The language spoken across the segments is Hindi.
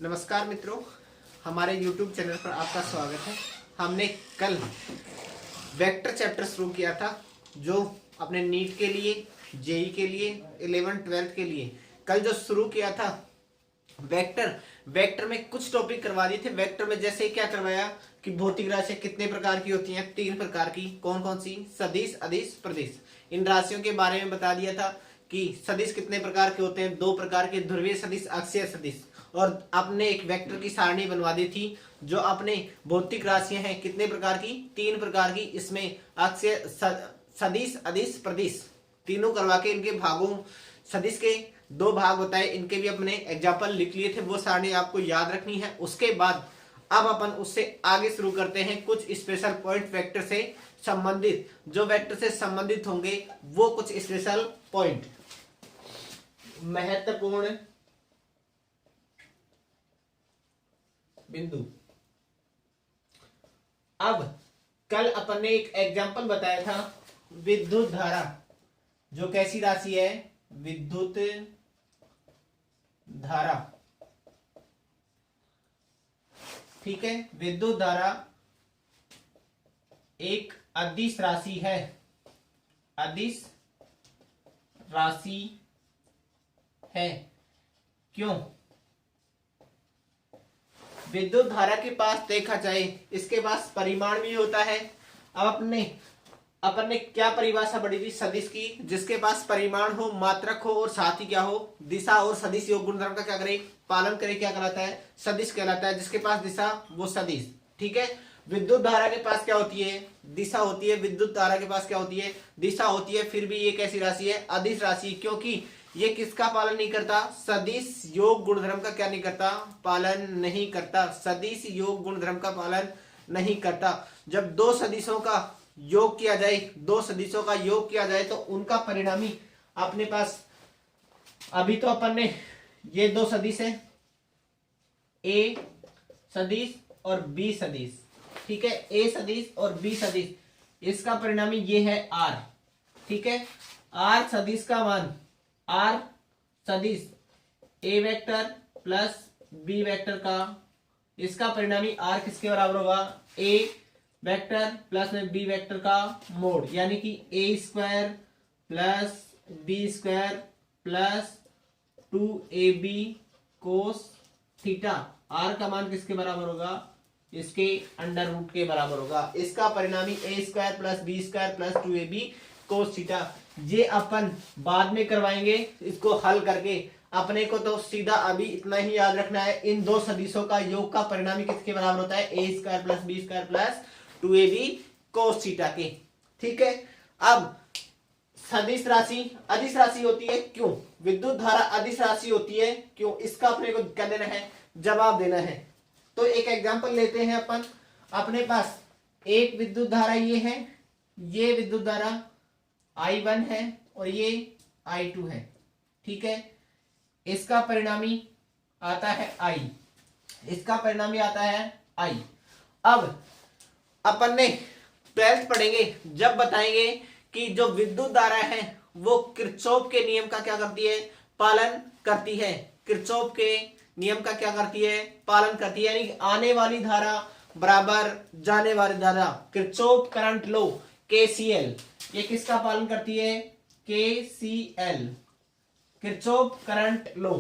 नमस्कार मित्रों, हमारे YouTube चैनल पर आपका स्वागत है। हमने कल वेक्टर चैप्टर शुरू किया था जो अपने नीट के लिए, जेई के लिए, 11th 12th के लिए कल जो शुरू किया था वेक्टर में कुछ टॉपिक करवा दिए थे। वेक्टर में जैसे क्या करवाया कि भौतिक राशियां कितने प्रकार की होती हैं, 3 प्रकार की। कौन कौन सी? सदिश, अदिश, प्रदिश। इन राशियों के बारे में बता दिया था कि सदिश कितने प्रकार के होते हैं, 2 प्रकार के, ध्रुवीय सदिश, अक्षीय सदिश। और आपने एक वेक्टर की सारणी बनवा दी थी जो अपने भौतिक राशियां हैं कितने प्रकार की, 3 प्रकार की। इसमें अक्षीय सदिश, अदिश, प्रदिश तीनों करवा के इनके भागों, सदिश के 2 भाग होता है, इनके भी अपने एग्जाम्पल लिख लिए थे। वो सारणी आपको याद रखनी है। उसके बाद अब अपन उससे आगे शुरू करते हैं कुछ स्पेशल पॉइंट वेक्टर से संबंधित। जो वेक्टर से संबंधित होंगे वो कुछ स्पेशल पॉइंट, महत्वपूर्ण बिंदु। अब कल अपन ने एक एग्जाम्पल बताया था विद्युत धारा, जो कैसी राशि है? विद्युत धारा। ठीक है, विद्युत धारा एक अदिश राशि है। अदिश राशि है। क्यों? विद्युत धारा के पास देखा जाए, इसके पास परिमाण भी होता है। अब अपन ने क्या परिभाषा पढ़ी थी सदिश की? जिसके पास परिमाण हो, मात्रक हो और साथ ही क्या हो, दिशा और सदिश योग गुणधर्म का क्या करे? पालन करे। क्या कहलाता है? सदिश कहलाता है। जिसके पास दिशा वो सदिश। ठीक है। विद्युत धारा के पास क्या होती है? दिशा होती है। विद्युत धारा के पास क्या होती है? दिशा होती है। फिर भी ये कैसी राशि है? अदिश राशि। क्योंकि ये किसका पालन नहीं करता? सदिश योग गुणधर्म का क्या नहीं करता? पालन नहीं करता। सदिश योग गुणधर्म का पालन नहीं करता। जब 2 सदिशों का योग किया जाए, 2 सदिशों का योग किया जाए तो उनका परिणामी अपने पास, अभी तो अपन ने ये 2 सदिश है, ए सदिश और बी सदिश। ठीक है, ए सदिश और बी सदिश, इसका परिणामी ये है आर। ठीक है, आर सदिश का मान, आर सदिश a vector plus b vector का, इसका परिणामी आर किसके बराबर होगा? ए वेक्टर प्लस में बी वेक्टर का मोड, यानी कि a square plus b square plus 2ab cos theta. R का मान किसके बराबर होगा? इसके अंडर रूट के बराबर होगा। इसका परिणामी a square plus b square plus 2ab cos theta. ये अपन बाद में करवाएंगे इसको हल करके। अपने को तो सीधा अभी इतना ही याद रखना है, इन 2 सदिशों का योग का परिणामी किसके बराबर होता है? A square plus b square plus 2ab cos theta के। ठीक है। अब सदिश राशि अदिश राशि होती है। क्यों विद्युत धारा अदिश राशि होती है? क्यों? इसका अपने को क्या देना है? जवाब देना है। तो एक एग्जांपल लेते हैं अपन। अपने पास एक विद्युत धारा ये है, ये विद्युत धारा I1 है और ये I2 है। ठीक है, इसका परिणामी आता है I, इसका परिणामी आता है I। अब अपन ने 12th पढ़ेंगे जब बताएंगे कि जो विद्युत धारा है वो किरचॉफ के नियम का क्या करती है? पालन करती है। किरचॉफ के नियम का क्या करती है? पालन करती है। यानी आने वाली धारा बराबर जाने वाली धारा, किरचॉफ करंट लो KCL, ये किसका पालन करती है? KCL, किरचॉफ करंट लो।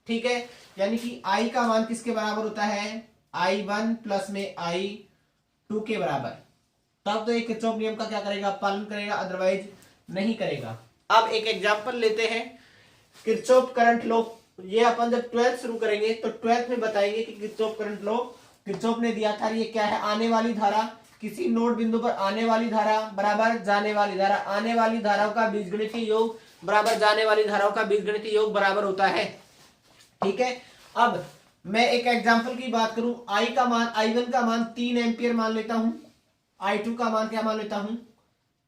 ठीक है, यानी कि I का मान किसके बराबर होता है? I1 प्लस में I2 के बराबर। तब तो एक किरचॉफ नियम का क्या करेगा? पालन करेगा, अदरवाइज नहीं करेगा। अब एक एग्जांपल लेते हैं किरचॉफ करंट लो। ये अपन जब 12th शुरू करेंगे तो 12th में बताएंगे कि किरचॉफ करंट लो किरचॉफ ने दिया था। ये क्या है? आने वाली धारा, किसी नोड बिंदु पर आने वाली धारा बराबर जाने वाली धारा। आने वाली धाराओं का बीजगणितीय योग बराबर जाने वाली धाराओं का बीजगणितीय योग बराबर होता है। ठीक है। अब मैं एक एग्जांपल की बात करूं, I का मान, I1 का मान 3 एंपियर मान लेता हूं, I2 का मान क्या मान लेता हूं?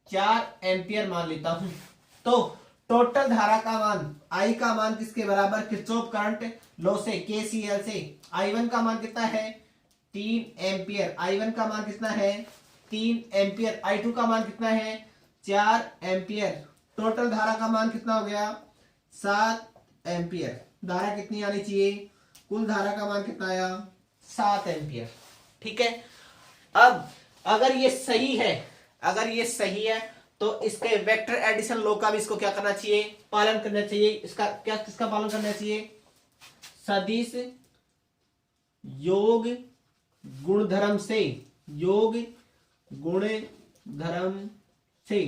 4 एंपियर मान लेता हूं। तो टोटल धारा का मान, I का मान किसके बराबर? किरचॉफ करंट लॉ से, KCL से I1 का मान कितना है? 3 एंपियर। I1 का मान कितना है? 3 एंपियर। I2 का मान कितना है? 4 एंपियर। टोटल धारा का मान कितना हो गया? 7 एंपियर। धारा कितनी आनी चाहिए? कुल धारा का मान कितना आया 7 एम्पियर। ठीक है, अब अगर ये सही है, अगर ये सही है तो इसके वेक्टर एडिशन लॉ का भी इसको क्या करना चाहिए, पालन करना चाहिए। इसका क्या, किसका पालन करना चाहिए, सदिश योग गुणधर्म से, योग गुणधर्म से।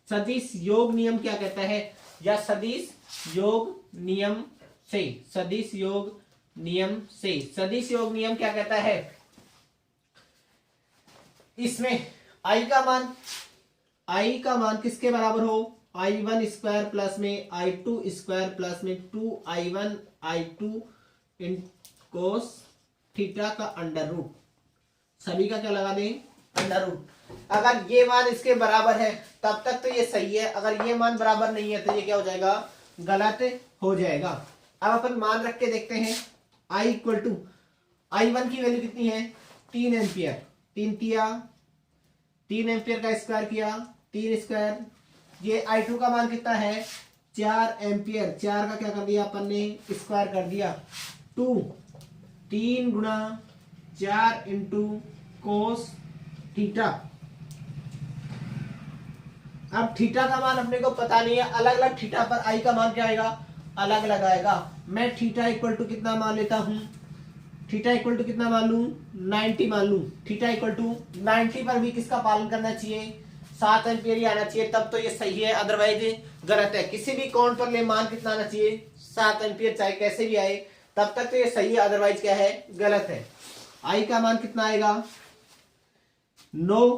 सदिश योग नियम क्या कहता है, या सदिश योग नियम से, सदिश योग नियम से। सदिश योग नियम क्या कहता है, इसमें आई का मान किसके बराबर हो, I1 स्क्वायर प्लस में I2 स्क्वायर प्लस में 2I1 I2 इन कोस थीटा का अंडर रूट, सभी का क्या लगा दें, अंडर रूट। अगर ये मान इसके बराबर है तब तक तो ये सही है, अगर ये मान बराबर नहीं है तो ये क्या हो जाएगा, गलत हो जाएगा। अब अपन मान रख के देखते हैं, I इक्वल टू I1 की वैल्यू कितनी है 3 एम्पियर, 3 एम्पियर का स्क्वायर किया 3 स्क्वायर। ये I2 का मान कितना है 4 एम्पियर, 4 का क्या कर दिया अपन ने स्क्वायर कर दिया 2, 3 गुणा 4 इंटू कोस थीटा। अब थीटा का मान अपने को पता नहीं है, अलग अलग थीटा पर आई का मान क्या आएगा, अलग अलग आएगा। मैं थीटा इक्वल टू कितना मान लेता हूं, थीटा इक्वल टू कितना मान लू 90 मान लू। थीटा इक्वल टू 90 पर भी किसका पालन करना चाहिए, 7 एम्पियर ही आना चाहिए, तब तो ये सही है, अदरवाइज गलत है। किसी भी कोण पर ले मान कितना आना चाहिए 7 एम्पियर, चाहे कैसे भी आए तब तक तो ये सही है, अदरवाइज क्या है, गलत है। आई का मान कितना आएगा 9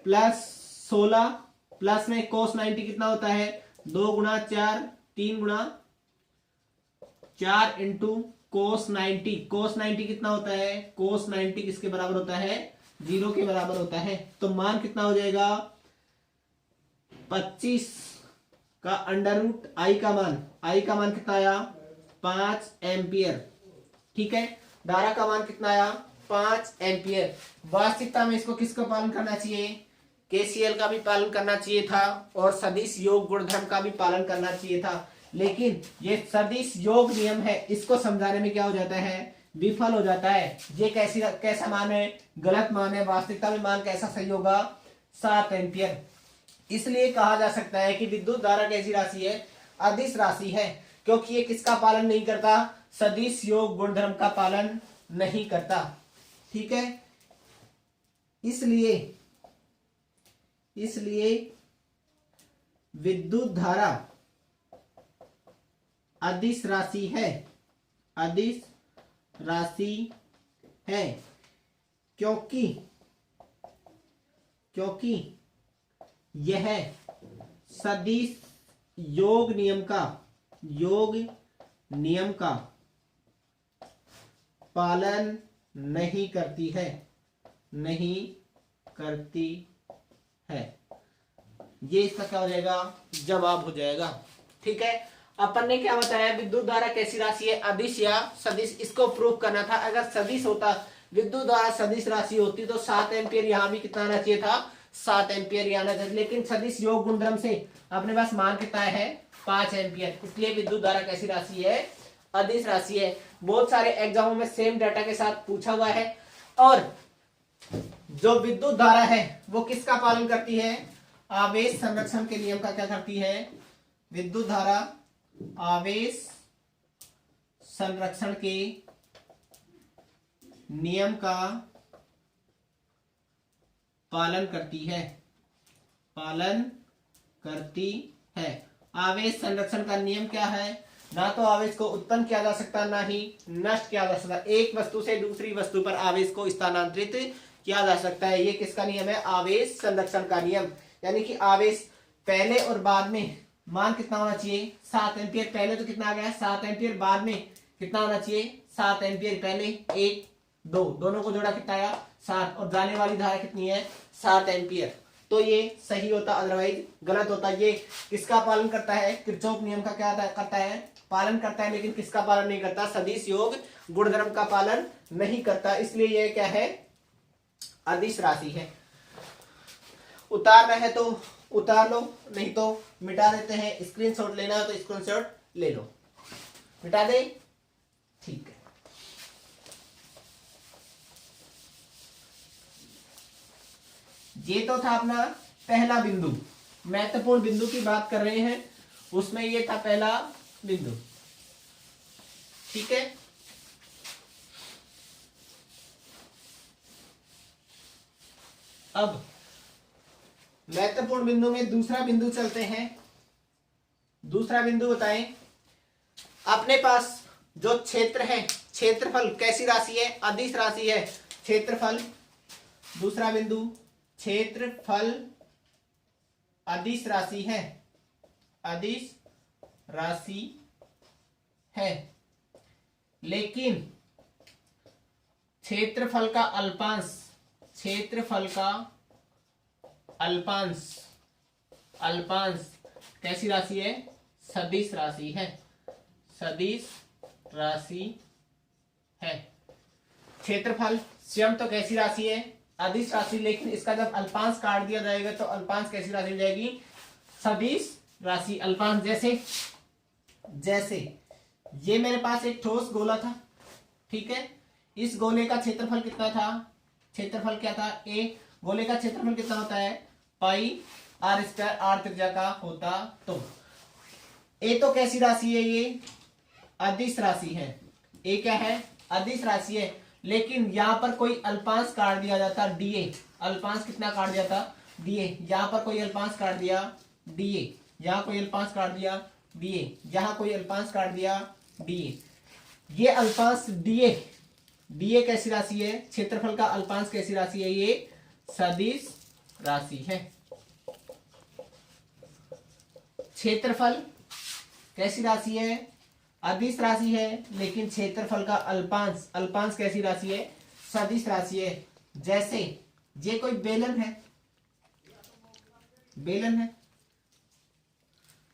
प्लस 16 प्लस में कोस 90 कितना होता है 2 गुणा 4, 3 गुणा 4 इंटू कोस 90। कोस 90 कितना होता है, कोस 90 किसके बराबर होता है 0 के बराबर होता है। तो मान कितना हो जाएगा 25 का अंडर रूट आई का मान कितना आया 5 एम्पियर। ठीक है, धारा का मान कितना आया 5 एम्पियर। वास्तविकता में इसको किसका पालन करना चाहिए, केसीएल का भी पालन करना चाहिए था और सदिश योग गुणधर्म का भी पालन करना चाहिए था, लेकिन ये सदिश योग नियम है, इसको समझाने में क्या हो जाता है, विफल हो जाता है। ये कैसा मान है, गलत मान है। वास्तविकता में मान कैसा सही होगा 7 एम्पियर। इसलिए कहा जा सकता है कि विद्युत धारा कैसी राशि है, अदिश राशि है, क्योंकि ये किसका पालन नहीं करता, सदिश योग गुणधर्म का पालन नहीं करता। ठीक है, इसलिए विद्युत धारा अदिश राशि है, अदिश राशि है, क्योंकि यह सदिश योग नियम का पालन नहीं करती है। ये इसका क्या हो जाएगा, जवाब हो जाएगा। ठीक है, अपन ने क्या बताया, विद्युत धारा कैसी राशि है, अदिश या सदिश, इसको प्रूव करना था। अगर सदिश होता, विद्युत धारा सदिश राशि होती तो 7 एम्पियर यहाँ भी कितना आना चाहिए था, 7 एम्पियर ही आना चाहिए, लेकिन सदिश योग गुणधर्म से अपने पास मान कितना है 5 एम्पियर, इसलिए विद्युत धारा कैसी राशि है, अदिश राशि है। बहुत सारे एग्जामों में सेम डाटा के साथ पूछा हुआ है। और जो विद्युत धारा है वो किसका पालन करती है, आवेश संरक्षण के नियम का क्या करती है, विद्युत धारा आवेश संरक्षण के नियम का पालन करती है। आवेश संरक्षण का नियम क्या है, ना तो आवेश को उत्पन्न किया जा सकता, ना ही नष्ट किया जा सकता। एक वस्तु से दूसरी वस्तु पर आवेश को स्थानांतरित किया जा सकता है। ये किसका नियम है, आवेश संरक्षण का नियम। यानी कि आवेश पहले और बाद में मान कितना होना चाहिए 7 एम्पियर। पहले तो कितना आ गया 7 एम्पियर, बाद में कितना होना चाहिए 7 एम्पियर। पहले 1 2 दोनों को जोड़ा कितना आया 7, और जाने वाली धारा कितनी है 7 एम्पियर। तो ये सही होता, अदरवाइज गलत होता। ये किसका पालन करता है, किरचॉफ नियम का क्या करता है, पालन करता है, लेकिन किसका पालन नहीं करता, सदिश योग गुणधर्म का पालन नहीं करता। इसलिए ये क्या है, अदिश राशि है। उतारना है तो उतार लो, नहीं तो मिटा देते हैं। स्क्रीनशॉट लेना है तो स्क्रीनशॉट ले लो, मिटा दे। ठीक है, ये तो था अपना पहला बिंदु, महत्वपूर्ण बिंदु की बात कर रहे हैं, उसमें ये था पहला बिंदु। ठीक है, अब महत्वपूर्ण बिंदु में दूसरा बिंदु चलते हैं। दूसरा बिंदु बताएं, अपने पास जो क्षेत्र है, क्षेत्रफल कैसी राशि है? अदिश राशि है। क्षेत्रफल, दूसरा बिंदु, क्षेत्रफल अदिश राशि है, अदिश राशि है, लेकिन क्षेत्रफल का अल्पांश, क्षेत्रफल का अल्पांश, अल्पांश कैसी राशि है? सदिश राशि है, सदिश राशि है। क्षेत्रफल स्वयं तो कैसी राशि है? अदिश राशि, लेकिन इसका जब अल्पांश काट दिया जाएगा तो अल्पांश कैसी राशि हो जाएगी? सदिश राशि। अल्पांश जैसे, जैसे ये मेरे पास एक ठोस गोला था, ठीक है, इस गोले का क्षेत्रफल कितना था? क्षेत्रफल क्या था? ए। गोले का क्षेत्रफल कितना होता है? पाई आर स्क्वायर, आर त्रिज्या का होता तो। ए तो कैसी राशि है? ये अदिश राशि है। ए क्या है? अदिश राशि है, लेकिन यहां पर कोई अल्पांश काट दिया जाता डीए। अल्पांश कितना काट दिया था? डीए। यहां पर कोई अल्पांश काट दिया डीए, यहां कोई अल्पांश काट दिया डीए, यहां कोई अल्पांश काट दिया डीए। ये अल्पांश डीए, डीए कैसी राशि है? क्षेत्रफल का अल्पांश कैसी राशि है? ये सदिश राशि है। क्षेत्रफल कैसी राशि है? अदिश राशि है, लेकिन क्षेत्रफल का अल्पांश, अल्पांश कैसी राशि है? सदिश राशि है। जैसे ये कोई बेलन है, बेलन है,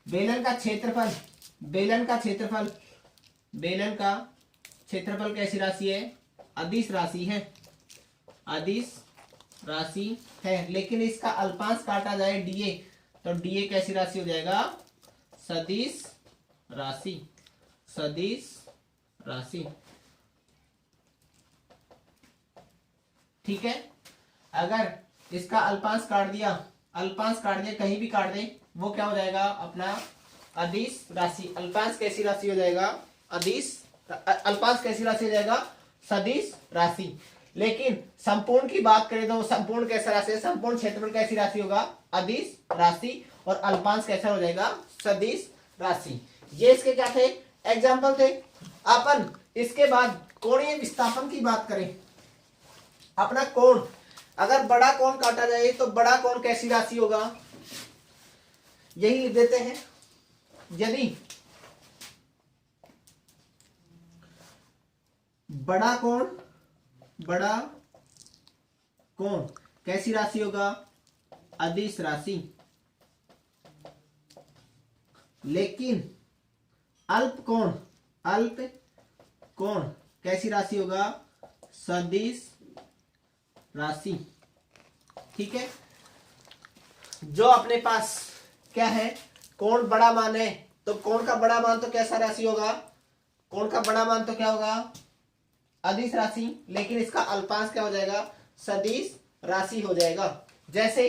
बेलन का क्षेत्रफल, बेलन का क्षेत्रफल, बेलन का क्षेत्रफल कैसी राशि है? अदिश राशि है, अदिश राशि है, लेकिन इसका अल्पांश काटा जाए डीए तो डीए कैसी राशि हो जाएगा? सदिश राशि, सदिश राशि। ठीक है, अगर इसका अल्पांश काट दिया, अल्पांश काट दिया, कहीं भी काट दे, वो क्या हो जाएगा? अपना अदिश राशि। अल्पांश कैसी राशि हो जाएगा? अदिश, अल्पांश कैसी राशि हो जाएगा? सदिश राशि। लेकिन संपूर्ण की बात करें तो संपूर्ण कैसा राशि है? संपूर्ण क्षेत्रफल कैसी राशि होगा? अदिश राशि। और अल्पांश कैसा हो जाएगा? सदिश राशि। ये इसके क्या थे? एग्जाम्पल थे। अपन इसके बाद कोणीय विस्थापन की बात करें, अपना कोण, अगर बड़ा कोण काटा जाए तो बड़ा कोण कैसी राशि होगा? यही लिख देते हैं। यदि बड़ा कोण, बड़ा कोण कैसी राशि होगा? अदिश राशि। लेकिन अल्प कोण, अल्प कोण कैसी राशि होगा? सदिश राशि। ठीक है, जो अपने पास क्या है? कोण बड़ा मान है, तो कोण का बड़ा मान तो कैसा राशि होगा? कोण का बड़ा मान तो क्या होगा? अदिश राशि, लेकिन इसका अल्पांश क्या हो जाएगा? सदिश राशि हो जाएगा। जैसे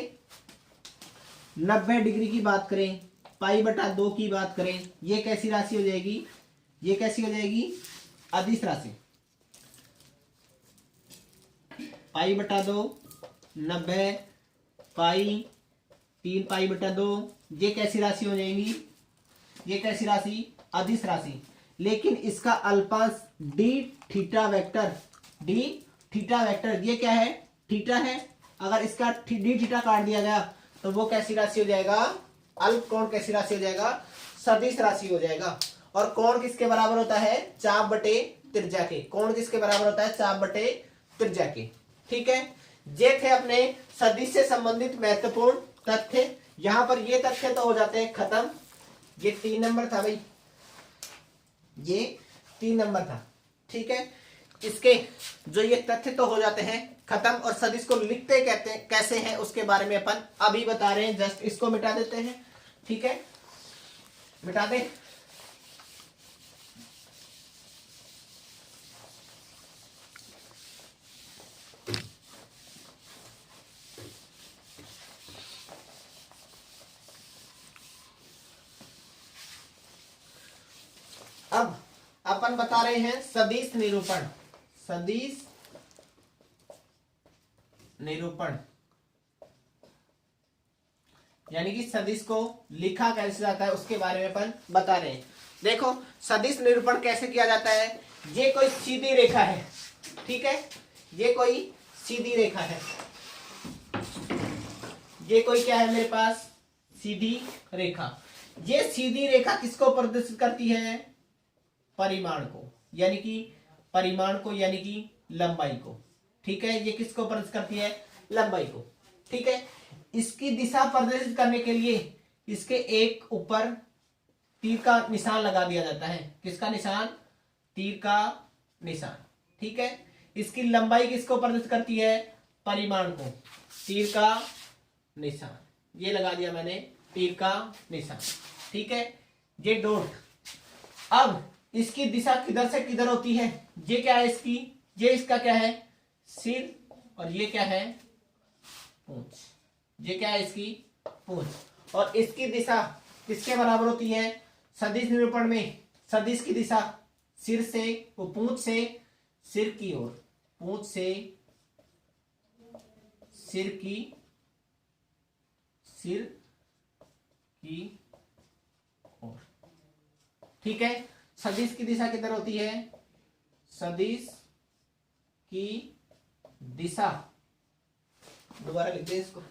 90 डिग्री की बात करें, पाई बटा 2 की बात करें, ये कैसी राशि हो जाएगी? ये कैसी हो जाएगी? अदिश राशि। पाई बटा 2, 90 पाई, 3 पाई बटा 2, ये कैसी राशि हो जाएगी? ये कैसी राशि? अदिश राशि। लेकिन इसका अल्पांश d theta vector, d theta vector, ये क्या है? थीटा है। अगर इसका डी थीटा काट दिया गया तो वो कैसी राशि हो जाएगा? अल्प कोण कैसी राशि हो जाएगा? सदिश राशि हो जाएगा। और कोण किसके बराबर होता है? चाप बटे त्रिज्या के। कोण किसके बराबर होता है? चाप बटे त्रिज्या के। ठीक है, ये थे अपने सदिश से संबंधित महत्वपूर्ण तथ्य। यहां पर ये तथ्य तो हो जाते हैं खत्म। ये 3 नंबर था भाई, ये 3 नंबर था। ठीक है, इसके जो ये तथ्य तो हो जाते हैं खत्म। और सदिश को लिखते कहते हैं कैसे हैं उसके बारे में अपन अभी बता रहे हैं। जस्ट इसको मिटा देते हैं। ठीक है, मिटा दे। अपन बता रहे हैं सदिश निरूपण। सदिश निरूपण यानी कि सदिश को लिखा कैसे जाता है उसके बारे में अपन बता रहे हैं। देखो सदिश निरूपण कैसे किया जाता है। ये कोई सीधी रेखा है, ठीक है, ये कोई सीधी रेखा है, ये कोई क्या है मेरे पास, सीधी रेखा। ये सीधी रेखा किसको प्रदर्शित करती है, परिमाण को, यानी कि परिमाण को, यानी कि लंबाई को, ठीक है। ये किसको प्रदर्शित करती है, लंबाई को, ठीक है। इसकी दिशा प्रदर्शित करने के लिए इसके एक ऊपर तीर का निशान लगा दिया जाता है। किसका निशान, तीर का निशान, ठीक है। इसकी लंबाई किसको प्रदर्शित करती है, परिमाण को, तीर का निशान, ये लगा दिया मैंने, तीर का निशान, ठीक है। ये डॉट। अब इसकी दिशा किधर से किधर होती है, ये क्या है इसकी, ये इसका क्या है, सिर, और ये क्या है, पूंछ, ये क्या है इसकी पूंछ। और इसकी दिशा किसके बराबर होती है, सदिश निरूपण में सदिश की दिशा सिर से, वो पूंछ से सिर की ओर, पूंछ से सिर की ओर, ठीक है। सदिश की दिशा किधर होती है, सदिश की दिशा, दोबारा लिख दे इसको,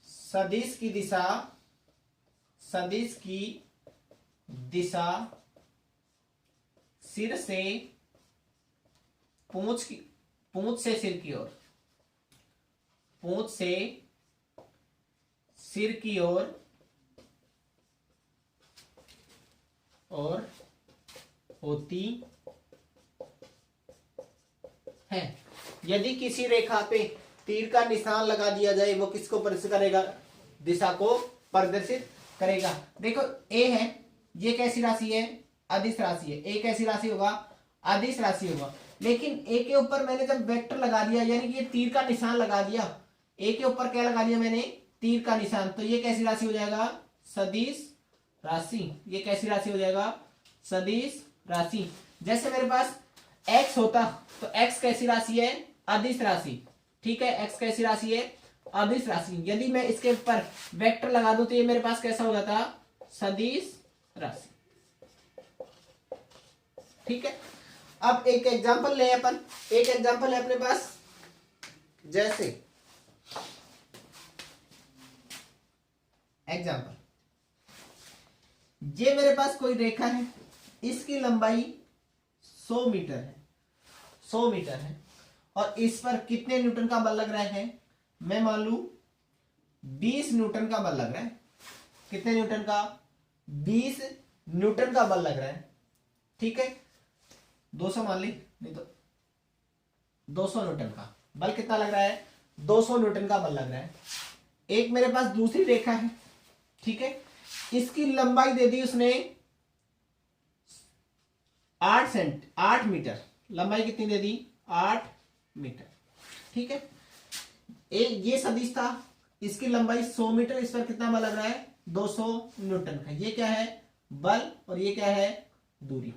सदिश की दिशा, सदिश की दिशा सिर से पूंछ से सिर की ओर, पूंछ से सिर की ओर और होती है। यदि किसी रेखा पे तीर का निशान लगा दिया जाए, वो किसको प्रदर्शित करेगा, दिशा को प्रदर्शित करेगा। देखो ए है, ये कैसी राशि है, अदिश राशि है। ए कैसी राशि होगा, अदिश राशि होगा। लेकिन ए के ऊपर मैंने जब वेक्टर लगा दिया, यानी कि ये तीर का निशान लगा दिया, ए के ऊपर क्या लगा दिया मैंने, तीर का निशान, तो ये कैसी राशि हो जाएगा, सदिश राशि। ये कैसी राशि हो जाएगा, सदिश राशि। जैसे मेरे पास x होता तो x कैसी राशि है, अदिश राशि, ठीक है। x कैसी राशि है, अदिश राशि। यदि मैं इसके ऊपर वेक्टर लगा दूं तो ये मेरे पास कैसा हो जाता, सदिश राशि, ठीक है। अब एक एग्जांपल ले अपन, एक एग्जांपल है अपने पास, जैसे एग्जांपल, ये मेरे पास कोई रेखा है, इसकी लंबाई 100 मीटर है, 100 मीटर है, और इस पर कितने न्यूटन का बल लग रहा है, मैं मान लू 20 न्यूटन का बल लग रहा है। कितने न्यूटन का, 20 न्यूटन का बल लग रहा है, ठीक है। 200 मान ली, नहीं तो 200 न्यूटन का बल कितना लग रहा है, 200 न्यूटन का बल लग रहा है। एक मेरे पास दूसरी रेखा है, ठीक है, इसकी लंबाई दे दी उसने 8 मीटर, लंबाई कितनी दे दी, 8 मीटर, ठीक है। एक ये सदिश था, इसकी लंबाई 100 मीटर, इस पर कितना बल लग रहा है, 200 न्यूटन का। ये क्या है, बल, और ये क्या है, दूरी,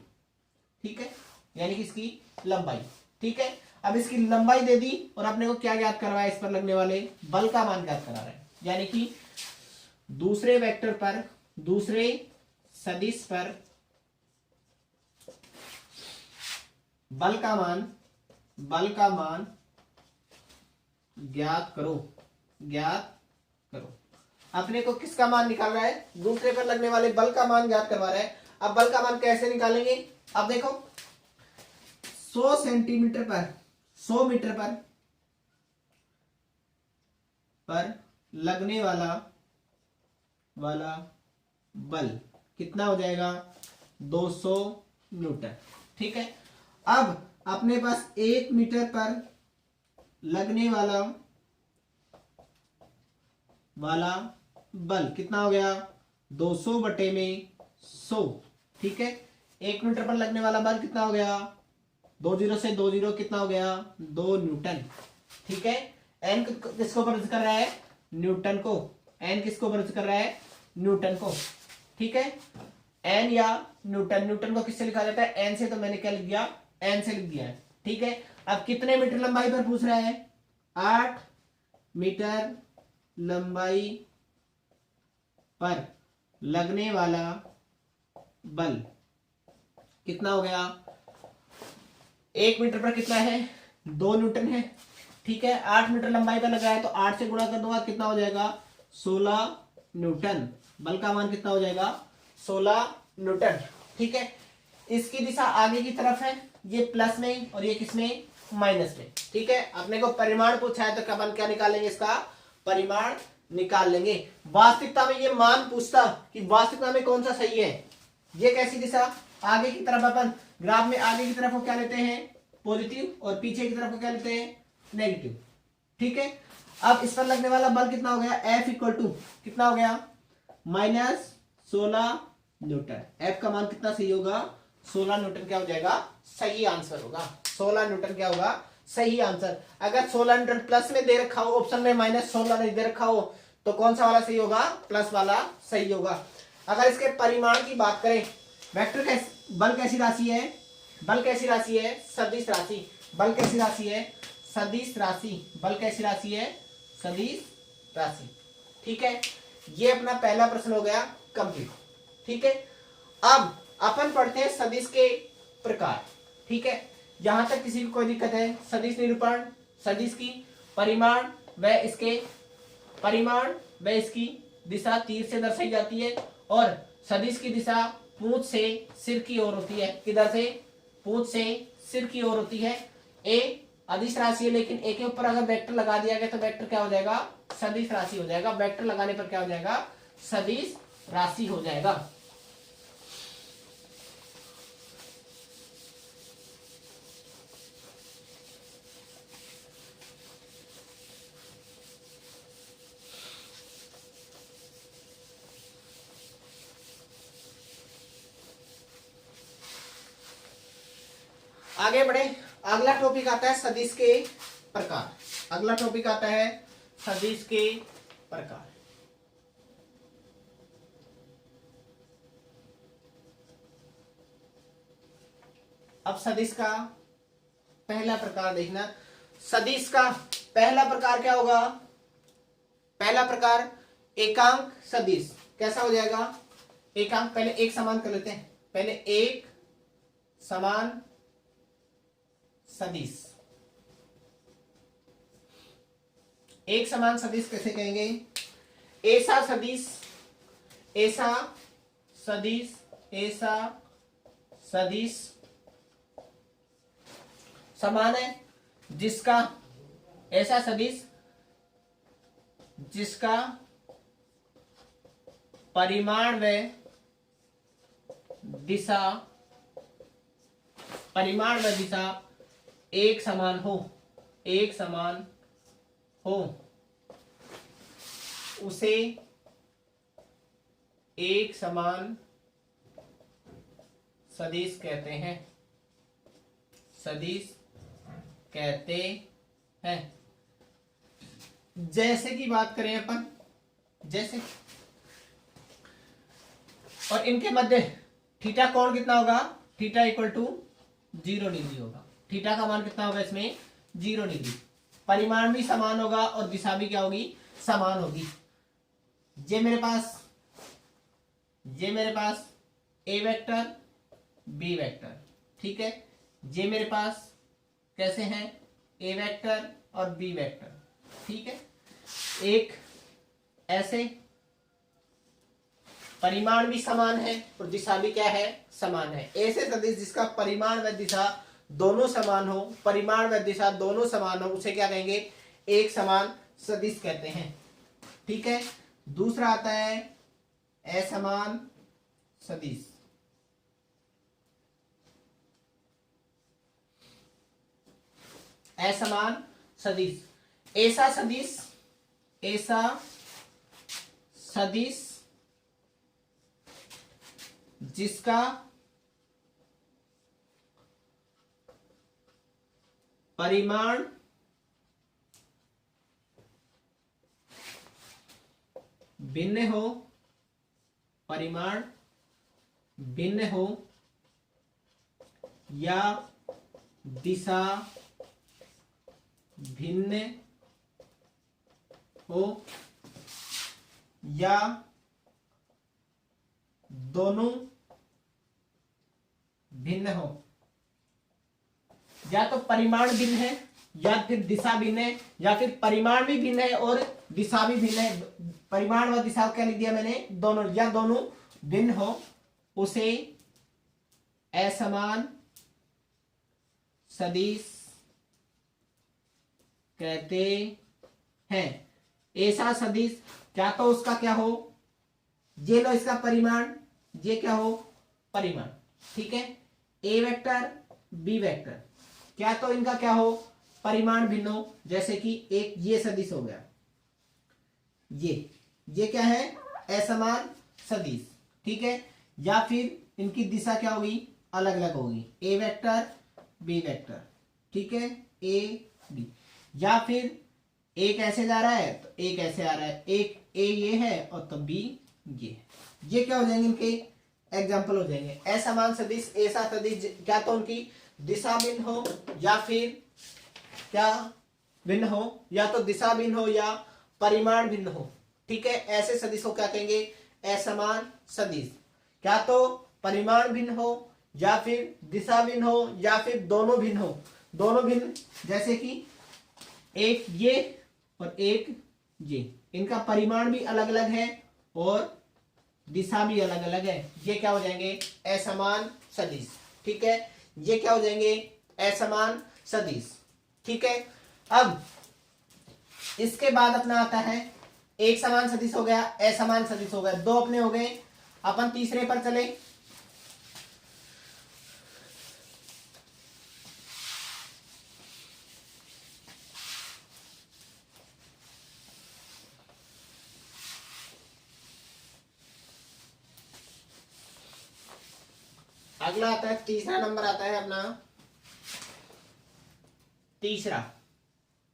ठीक है, यानी कि इसकी लंबाई, ठीक है। अब इसकी लंबाई दे दी और अपने को क्या ज्ञात करवाया, इस पर लगने वाले बल का मान ज्ञात करा रहा है, यानी कि दूसरे वेक्टर पर, दूसरे सदिश पर बल का मान ज्ञात करो, ज्ञात करो। अपने को किसका मान निकाल रहा है, दूसरे पर लगने वाले बल का मान ज्ञात करवा रहा है। अब बल का मान कैसे निकालेंगे, अब देखो 100 सेंटीमीटर पर, 100 मीटर पर लगने वाला बल कितना हो जाएगा, 200 न्यूटन, ठीक है। अब अपने पास 1 मीटर पर लगने वाला बल कितना हो गया, 200 बटे में 100, ठीक है। 1 मीटर पर लगने वाला बल कितना हो गया, 2 जीरो से 2 जीरो कितना हो गया, 2 न्यूटन, ठीक है। एन किसको प्रदर्शित कर रहा है, न्यूटन को, एन किसको प्रदर्शित कर रहा है, न्यूटन को। ठीक है, एन या न्यूटन, न्यूटन को किससे लिखा जाता है? एन से। तो मैंने क्या लिख दिया? एन से लिख दिया है। ठीक है, अब कितने मीटर लंबाई पर पूछ रहा है? 8 मीटर लंबाई पर लगने वाला बल कितना हो गया? 1 मीटर पर कितना है? 2 न्यूटन है। ठीक है, 8 मीटर लंबाई पर लगा है तो 8 से गुणा कर दूंगा, कितना हो जाएगा? 16 न्यूटन। बल का मान कितना हो जाएगा? 16 न्यूटन। ठीक है, इसकी दिशा आगे की तरफ है, ये प्लस में और ये किसमें? माइनस में। ठीक है, अपने को परिमाण पूछा है तो क्या निकालेंगे? इसका परिमाण निकाल लेंगे। वास्तविकता में ये मान पूछता कि वास्तविकता में कौन सा सही है। ये कैसी दिशा? आगे की तरफ। अपन ग्राफ में आगे की तरफ को क्या लेते हैं? पॉजिटिव, और पीछे की तरफ को क्या लेते हैं? नेगेटिव। ठीक है, अब इस पर लगने वाला बल कितना हो गया? F इक्वल टू कितना हो गया? -16 न्यूटन। F का मान कितना सही होगा? 16 न्यूटन क्या हो जाएगा? सही आंसर होगा। 16 न्यूटन क्या होगा? सही आंसर। अगर 16 न्यूटन प्लस में दे रखा हो ऑप्शन में, -16 नहीं दे रखा हो, तो कौन सा वाला सही होगा? प्लस वाला सही होगा। अगर इसके परिमाण की बात करें, वेक्टर बल कैसी राशि है? बल कैसी राशि है? सदिश राशि। बल कैसी राशि है? सदिश राशि। बल कैसी राशि है? सदिश राशि। ठीक है, ये अपना पहला प्रश्न हो गया कंप्लीट। ठीक है, अब अपन पढ़ते हैं सदिश के प्रकार। ठीक है, यहां तक किसी को कोई दिक्कत है? सदिश निरूपण, सदिश की परिमाण व इसकी दिशा तीर से दर्शाई जाती है, और सदिश की दिशा पूंछ से सिर की ओर होती है। किधर से? पूंछ से सिर की ओर होती है। ए अदिश राशि है, लेकिन ए के ऊपर अगर वेक्टर लगा दिया गया तो वेक्टर क्या हो जाएगा? सदिश राशि हो जाएगा। वेक्टर लगाने पर क्या हो जाएगा? सदिश राशि हो जाएगा। आगे बढ़े, अगला टॉपिक आता है सदिश के प्रकार। अगला टॉपिक आता है सदिश के प्रकार। अब सदिश का पहला प्रकार देखना। सदिश का पहला प्रकार क्या होगा? पहला प्रकार एकांक सदिश। कैसा हो जाएगा? एकांक, पहले एक समान कर लेते हैं। पहले एक समान सदिश। एक समान सदिश कैसे कहेंगे? ऐसा सदिश, ऐसा सदिश, ऐसा सदिश समान है जिसका, ऐसा सदिश जिसका परिमाण व दिशा एक समान हो, एक समान हो, उसे एक समान सदिश कहते हैं। सदिश कहते हैं। जैसे की बात करें अपन, जैसे, और इनके मध्य थीटा कोण कितना होगा? थीटा इक्वल टू 0 डिग्री होगा। थीटा का मान कितना होगा इसमें? 0 डिग्री। परिमाण भी समान होगा और दिशा भी क्या होगी? समान होगी। ये मेरे पास ए वेक्टर, बी वेक्टर। ठीक है, ये मेरे पास कैसे हैं? ए वेक्टर और बी वेक्टर। ठीक है, एक ऐसे परिमाण भी समान है और दिशा भी क्या है? समान है। ऐसे सदिश जिसका परिमाण व दिशा दोनों समान हो, परिमाण व दिशा दोनों समान हो, उसे क्या कहेंगे? एक समान सदिश कहते हैं। ठीक है, दूसरा आता है असमान सदिश। असमान सदिश, ऐसा सदिश, ऐसा सदिश जिसका परिमाण भिन्न हो, परिमाण भिन्न हो या दिशा भिन्न हो या दोनों भिन्न हो, या तो परिमाण भिन्न है या फिर दिशा भिन्न है, या फिर परिमाण भी भिन्न है और दिशा भी भिन्न है। परिमाण व दिशा क्या लिख दिया मैंने, दोनों, या दोनों भिन्न हो, उसे असमान सदिश कहते हैं। ऐसा सदिश क्या तो उसका क्या हो, ये लो इसका परिमाण, ये क्या हो, परिमाण, ठीक है। ए वेक्टर बी वेक्टर क्या तो इनका क्या हो, परिमाण भिन्न हो, जैसे कि एक ये सदिश हो गया, ये क्या है, असमान सदिश, ठीक है। या फिर इनकी दिशा क्या होगी, अलग अलग होगी, ए वेक्टर बी वेक्टर, ठीक है, ए बी। या फिर एक ऐसे जा रहा है तो एक ऐसे आ रहा है, एक ए ये है और तो बी ये क्या हो जाएंगे, इनके एग्जाम्पल हो जाएंगे। असमान सदिश, ऐसा सदिश क्या तो उनकी दिशा भिन्न हो या फिर क्या भिन्न हो, या तो दिशा भिन्न हो या परिमाण भिन्न हो, ठीक है। ऐसे सदिश को क्या कहेंगे, असमान सदिश। क्या तो परिमाण भिन्न हो या फिर दिशा भिन्न हो या फिर दोनों भिन्न हो, दोनों भिन्न, जैसे कि एक ये और एक ये, इनका परिमाण भी अलग अलग है और दिशा भी अलग अलग है, ये क्या हो जाएंगे, असमान सदिश, ठीक है। ये क्या हो जाएंगे, असमान सदिश, ठीक है। अब इसके बाद अपना आता है एक समान सदिश हो गया, असमान सदिश हो गया, दो अपने हो गए। अपन तीसरे पर चले, अगला आता है तीसरा नंबर आता है अपना, तीसरा,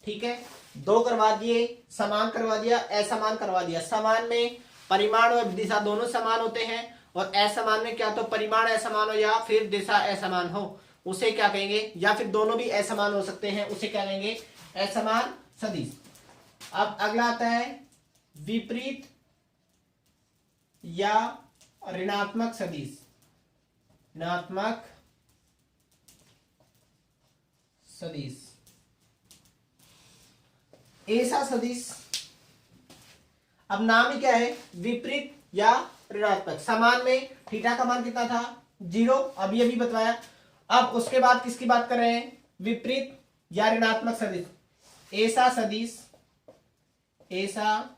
ठीक है। दो करवा दिए, समान करवा दिया, असमान करवा दिया। समान में परिमाण और दिशा दोनों समान होते हैं और असमान में क्या तो परिमाण असमान हो या फिर दिशा असमान हो, उसे क्या कहेंगे, या फिर दोनों भी असमान हो सकते हैं, उसे क्या कहेंगे, असमान सदिश। अब अगला आता है विपरीत या ऋणात्मक सदिश, ऋणात्मक सदिश। ऐसा सदिश, अब नाम ही क्या है, विपरीत या ऋणात्मक। समान में थीटा का मान कितना था, 0, अभी अभी बतलाया। अब उसके बाद किसकी बात कर रहे हैं, विपरीत या ऋणात्मक सदिश। ऐसा सदिश, ऐसा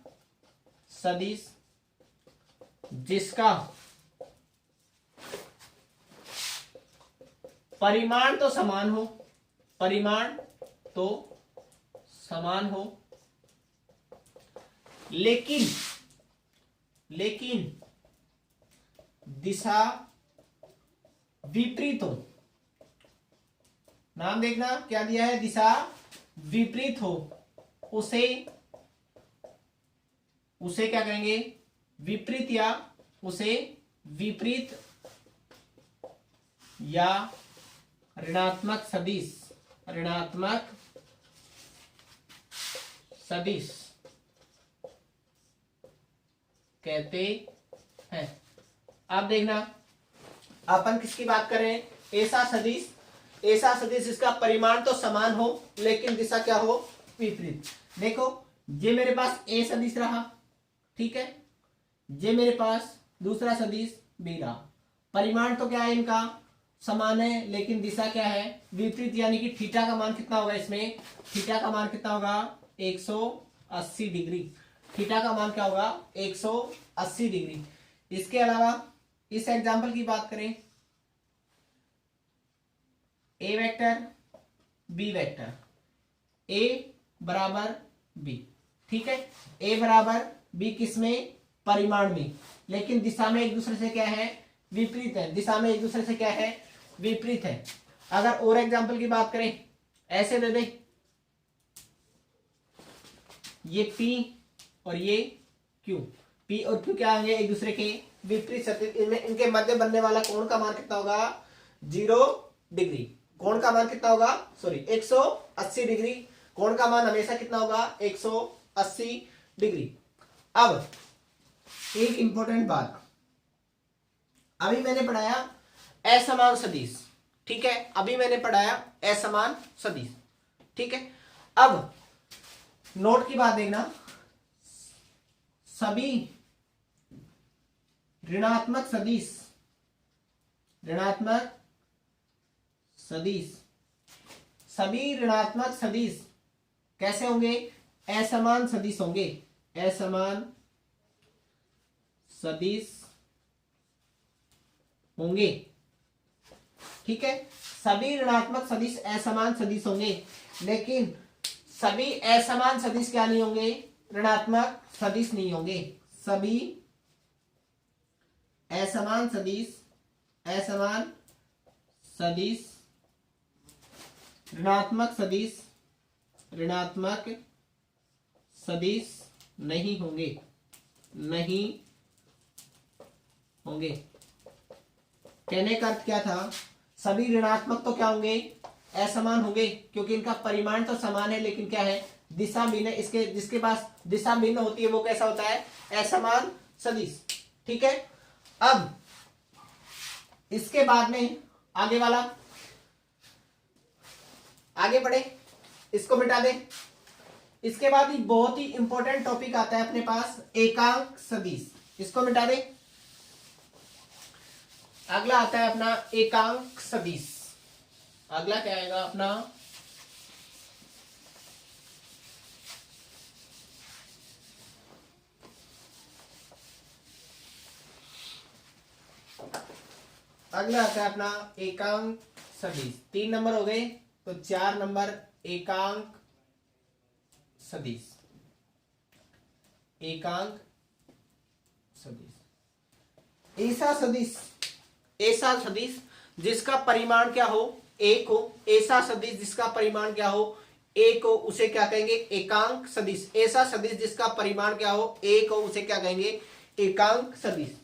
सदिश जिसका परिमाण तो समान हो, परिमाण तो समान हो, लेकिन दिशा विपरीत हो। नाम देखना क्या दिया है, दिशा विपरीत हो, उसे क्या कहेंगे, विपरीत, या उसे विपरीत या ऋणात्मक सदिश, ऋणात्मक सदिश कहते हैं। अब देखना अपन किसकी बात कर रहे हैं, ऐसा सदिश, ऐसा सदिश इसका परिमाण तो समान हो लेकिन दिशा क्या हो, विपरीत। देखो ये मेरे पास ए सदिश रहा, ठीक है, ये मेरे पास दूसरा सदिश बी रहा। परिमाण तो क्या है इनका, समान है, लेकिन दिशा क्या है, विपरीत, यानी कि थीटा का मान कितना होगा इसमें, थीटा का मान कितना होगा, 180 डिग्री। थीटा का मान क्या होगा, 180 डिग्री। इसके अलावा इस एग्जांपल की बात करें, ए वेक्टर बी वेक्टर, ए बराबर बी, ठीक है। ए बराबर बी किसमें, परिमाण में, लेकिन दिशा में एक दूसरे से क्या है, विपरीत है। दिशा में एक दूसरे से क्या है, विपरीत है। अगर और एग्जांपल की बात करें, ऐसे दे दे, ये P और ये Q, P और Q क्या होंगे, एक दूसरे के विपरीत सदिश, इनमें इनके मध्य बनने वाला कोण का मान कितना होगा 0 डिग्री। कोण का मान कितना होगा, सॉरी 180 डिग्री। कोण का मान हमेशा कितना होगा 180 डिग्री। अब एक इंपॉर्टेंट बात, अभी मैंने पढ़ाया असमान सदिश, ठीक है, अभी मैंने पढ़ाया असमान सदिश, ठीक है। अब नोट की बात देखना, सभी ऋणात्मक सदिश, ऋणात्मक सदिश, सभी ऋणात्मक सदिश कैसे होंगे, असमान सदिश होंगे, असमान सदिश होंगे, ठीक है। सभी ऋणात्मक सदिश असमान सदिश होंगे, लेकिन सभी असमान सदिश क्या नहीं होंगे, ऋणात्मक सदिश नहीं होंगे। सभी असमान सदिश, असमान सदिश ऋणात्मक सदिश, ऋणात्मक सदिश नहीं होंगे, नहीं होंगे। कहने का अर्थ क्या था, सभी ऋणात्मक तो क्या होंगे, असमान होंगे, क्योंकि इनका परिमाण तो समान है लेकिन क्या है, दिशा भिन्न है। इसके जिसके पास दिशा भिन्न होती है वो कैसा होता है, असमान सदिश, ठीक है। अब इसके बाद में आगे वाला, आगे बढ़े, इसको मिटा दे। इसके बाद ही बहुत ही इंपॉर्टेंट टॉपिक आता है अपने पास, एकांक सदिश, इसको मिटा दे। अगला आता है अपना एकांक सदिश। अगला क्या आएगा अपना, अगला आता है अपना एकांक सदिश। 3 नंबर हो गए, तो 4 नंबर एकांक सदिश, एकांक सदिश। ऐसा सदिश, ऐसा सदिश जिसका परिमाण क्या हो, 1 हो, ऐसा सदिश जिसका परिमाण क्या हो, 1 हो, उसे क्या कहेंगे, एकांक सदिश। ऐसा सदिश जिसका परिमाण क्या हो, 1 हो, उसे क्या कहेंगे, एकांक सदिश।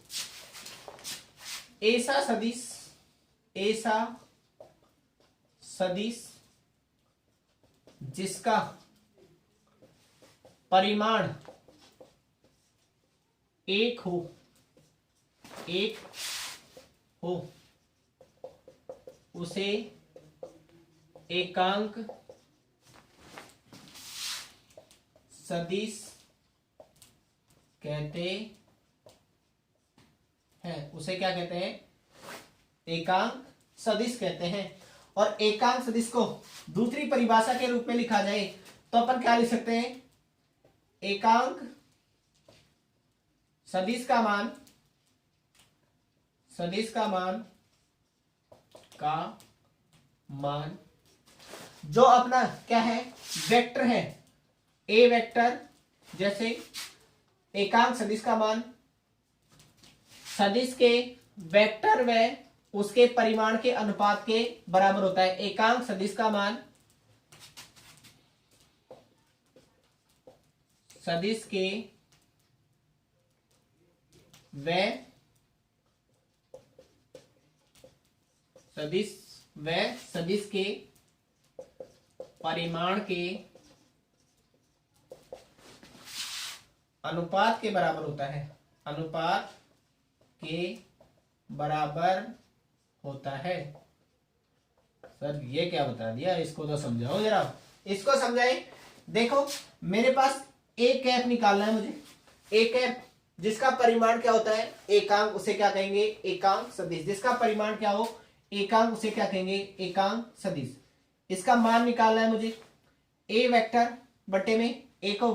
ऐसा सदिश, ऐसा सदिश जिसका परिमाण 1 हो, 1 हो, उसे एकांक सदिश कहते हैं, उसे क्या कहते हैं, एकांक सदिश कहते हैं। और एकांक सदिश को दूसरी परिभाषा के रूप में लिखा जाए तो अपन क्या लिख सकते हैं, एकांक सदिश का मान, सदिश का मान जो अपना क्या है, वेक्टर है, ए वेक्टर, जैसे एकांक सदिश का मान सदिश के वेक्टर व उसके परिमाण के अनुपात के बराबर होता है। एकांक सदिश का मान सदिश के व सदिश के परिमाण के अनुपात के बराबर होता है, अनुपात के बराबर होता है। सर ये क्या बता दिया, इसको तो समझाओ जरा, इसको समझाए। देखो मेरे पास एक कैप निकालना है मुझे, एक कैप जिसका परिमाण क्या होता है, एकांक, उसे क्या कहेंगे, एकांक सदिश। जिसका परिमाण क्या हो, एकांक, उसे क्या कहेंगे, एकांक सदिश। इसका मान निकालना है मुझे, ए वेक्टर बटे में ए को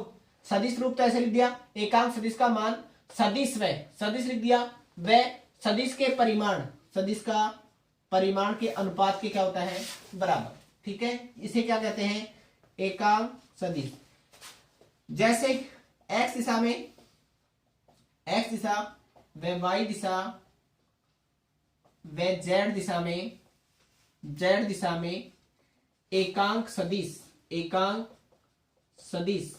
सदिश रूप तो ऐसे लिख दिया, एकांक सदिश का मान सदिश व सदिश लिख दिया, व सदिश के परिमाण, सदिश का परिमाण के अनुपात के क्या होता है, बराबर, ठीक है। इसे क्या कहते हैं, एकांक सदिश। जैसे एक्स दिशा में, एक्स दिशा व वाई दिशा व जेड दिशा में, जेड दिशा में एकांक सदिश, एकांक सदिश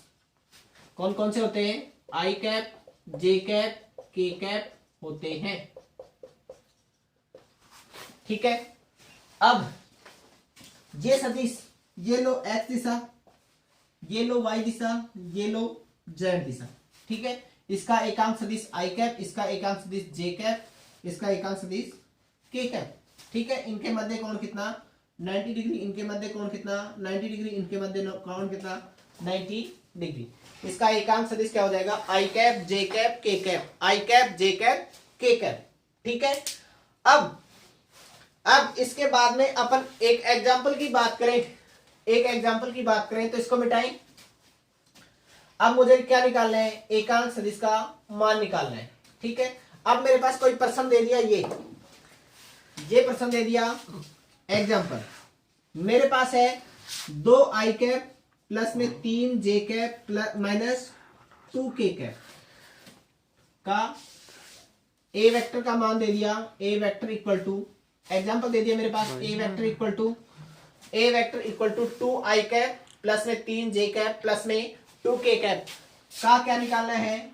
कौन कौन से होते हैं, आई कैप, जे कैप, के कैप, होते हैं। ठीक है, अब ये सदिश, ये लो x दिशा, ये लो y दिशा, ये लो z दिशा। ठीक है, इसका एकांक सदिश i कैप, इसका एकांक सदिश j कैप, इसका एकांक सदिश k कैप। ठीक है, इनके मध्य कोण कितना 90 डिग्री, इनके मध्य कोण कितना 90 डिग्री, इनके मध्य कोण कितना 90 डिग्री। इसका एकांक सदिश क्या हो जाएगा i cap j cap k cap, i cap j cap k cap. ठीक है, अब इसके बाद में अपन एक एग्जांपल की बात करें, एक एग्जांपल की बात करें तो इसको मिटाएं। अब मुझे क्या निकालना है, एकांक सदिश का मान निकालना है। ठीक है, अब मेरे पास कोई प्रश्न दे दिया, ये प्रश्न दे दिया एग्जांपल, मेरे पास है 2 आई कैप प्लस में 3 जे कैप प्लस माइनस 2 के कैप का ए वेक्टर का मान दे दिया, a vector equal to, example दे दिया मेरे पास, a vector equal to 2 i cap plus में 3 जे कैप प्लस में 2 के कैप का क्या निकालना है,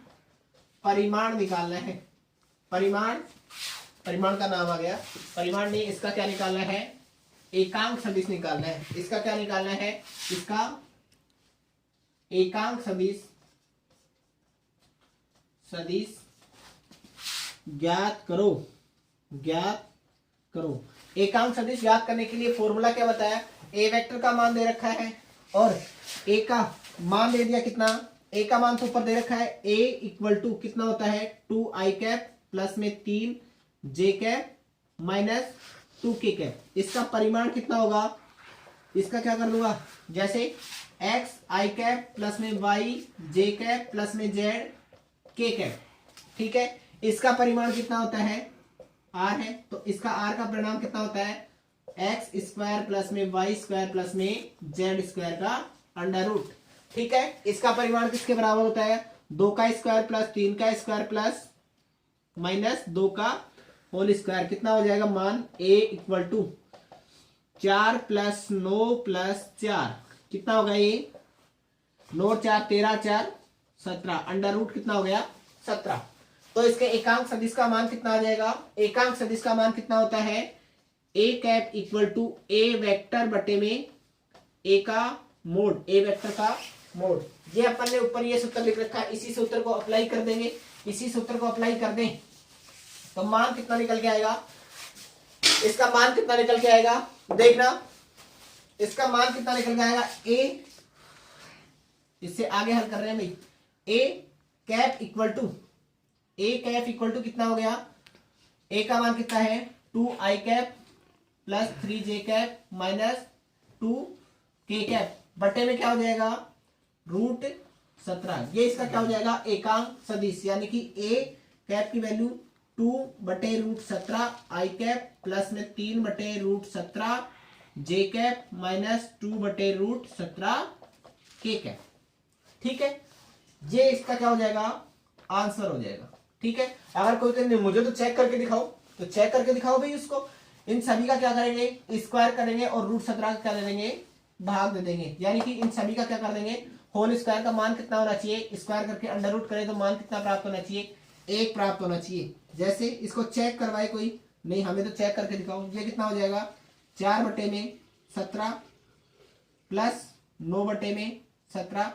परिमाण निकालना है। परिमाण का नाम आ गया, परिमाण नहीं, इसका क्या निकालना है, एकांक सदिश निकालना है। इसका क्या निकालना है, इसका एकांक सदिश ज्ञात करो। एकांक सदिश ज्ञात करने के लिए फॉर्मूला क्या बताया, ए वेक्टर का मान दे रखा है और ए का मान दे दिया कितना, ए का मान तो ऊपर दे रखा है, ए इक्वल टू कितना होता है 2 आई कैप प्लस में 3 जे कैप माइनस 2 के कैप। इसका परिमाण कितना होगा, इसका क्या कर दूंगा, जैसे x आई कैप प्लस में y जे कैप प्लस में z के कैप। ठीक है, इसका परिमाण कितना होता है r है, तो इसका r का परिणाम कितना होता है x स्क्वायर प्लस में y स्क्वायर प्लस में z स्क्वायर का अंडर रूट। ठीक है, इसका परिमाण किसके बराबर होता है 2 का स्क्वायर प्लस 3 का स्क्वायर प्लस माइनस 2 का होल स्क्वायर। कितना हो जाएगा मान a equal to 4 plus 9 plus 4, कितना होगा ये 9 4 13 4 17, अंडर रूट कितना हो गया 17। तो इसके एकांक सदिश का मान कितना आ जाएगा, एकांक सदिश का मान कितना होता है a cap equal to a vector बटे में a का मोड, a वेक्टर का मोड। ये अपन ने ऊपर ये सूत्र लिख रखा है, इसी सूत्र को अप्लाई कर देंगे, इसी सूत्र को अप्लाई कर दें तो मान कितना निकल के आएगा, इसका मान कितना निकल के आएगा, देखना इसका मान कितना निकल के आएगा, a, इससे आगे हल कर रहे हैं भाई, a कैप इक्वल टू कितना हो गया, a का मान कितना है 2 i cap plus 3 J cap minus 2 के कैप बटे में क्या हो जाएगा रूट 17। ये इसका क्या हो जाएगा एकांक सदिश, यानी कि a कैप की वैल्यू 2 बटे रूट 17 आई कैप प्लस में 3 बटे रूट 17 जे कैप माइनस 2 बटे रूट 17 के कैप। ठीक है, ये इसका क्या हो जाएगा आंसर हो जाएगा। ठीक है, अगर कोई तो मुझे तो चेक करके दिखाओ, तो चेक करके दिखाओ भाई उसको। इन सभी का क्या करेंगे स्क्वायर करेंगे और रूट 17 का क्या दे देंगे भाग दे देंगे, यानी कि इन सभी का क्या कर देंगे होल स्क्वायर का मान कितना होना चाहिए, स्क्वायर करके अंडर रूट करें तो मान कितना प्राप्त होना चाहिए 1 प्राप्त होना चाहिए। जैसे इसको चेक करवाए कोई नहीं, हमें तो चेक करके दिखाओ। ये कितना हो जाएगा 4 बटे में 17 प्लस 9 बटे में 17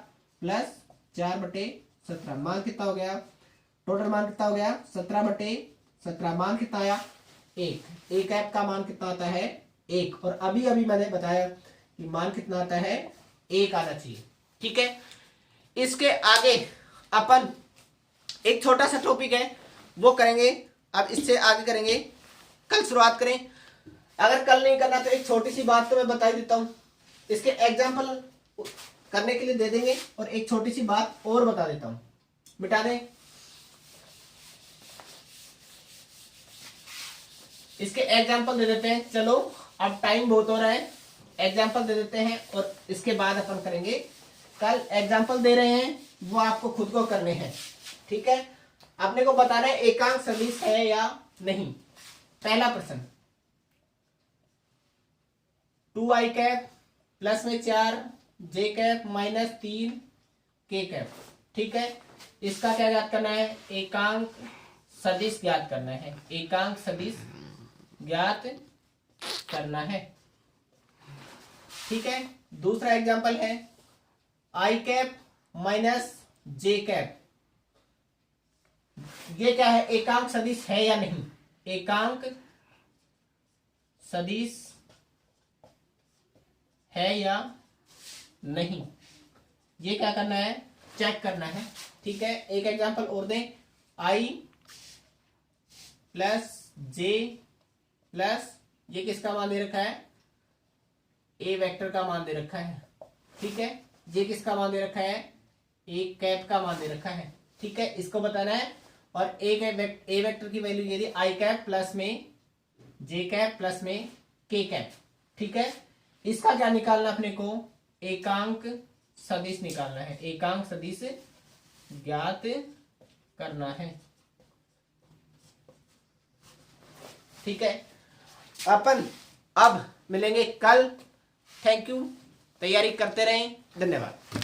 प्लस 4 बटे 17, मान कितना हो गया, टोटल मान कितना हो गया 17 बटे 17, मान कितना आया 1। एक ऐप का मान कितना आता है 1, और अभी अभी मैंने बताया कि मान कितना आता है 1 आना चाहिए। ठीक है, इसके आगे अपन एक छोटा सा टॉपिक है वो करेंगे, अब इससे आगे करेंगे, कल शुरुआत करें। अगर कल नहीं करना तो एक छोटी सी बात तो मैं बता ही देता हूं, इसके एग्जाम्पल करने के लिए दे देंगे और एक छोटी सी बात और बता देता हूं, मिटा दें। इसके एग्जाम्पल दे देते हैं, चलो अब टाइम बहुत हो रहा है, एग्जाम्पल दे देते हैं और इसके बाद अपन करेंगे। कल एग्जाम्पल दे रहे हैं वो आपको खुद को करने हैं। ठीक है, आपने को बताना है एकांक सदिश है या नहीं। पहला प्रश्न 2 आई कैप प्लस में 4 जे कैप माइनस 3 के कैप। ठीक है, इसका क्या याद करना है एकांक सदिश ज्ञात करना है, एकांक सदिश ज्ञात करना है। ठीक है, दूसरा एग्जांपल है आई कैप माइनस जे कैप। ये क्या है, एकांक सदिश है या नहीं, एकांक सदिश है या नहीं, ये क्या करना है, चेक करना है। ठीक है, एक एग्जांपल और दें, आई प्लस जे प्लस, ये किसका मान दे रखा है, ए वेक्टर का मान दे रखा है। ठीक है, ये किसका मान दे रखा है, ए कैप का मान दे रखा है। ठीक है, इसको बताना है। और ए वेक्टर की वैल्यू ये थी आई कैप प्लस में जे कैप प्लस में के कैप। ठीक है, इसका क्या निकालना अपने को, एकांक सदिश निकालना है, एकांक सदिश ज्ञात करना है। ठीक है, अपन अब मिलेंगे कल। थैंक यू, तैयारी करते रहें, धन्यवाद।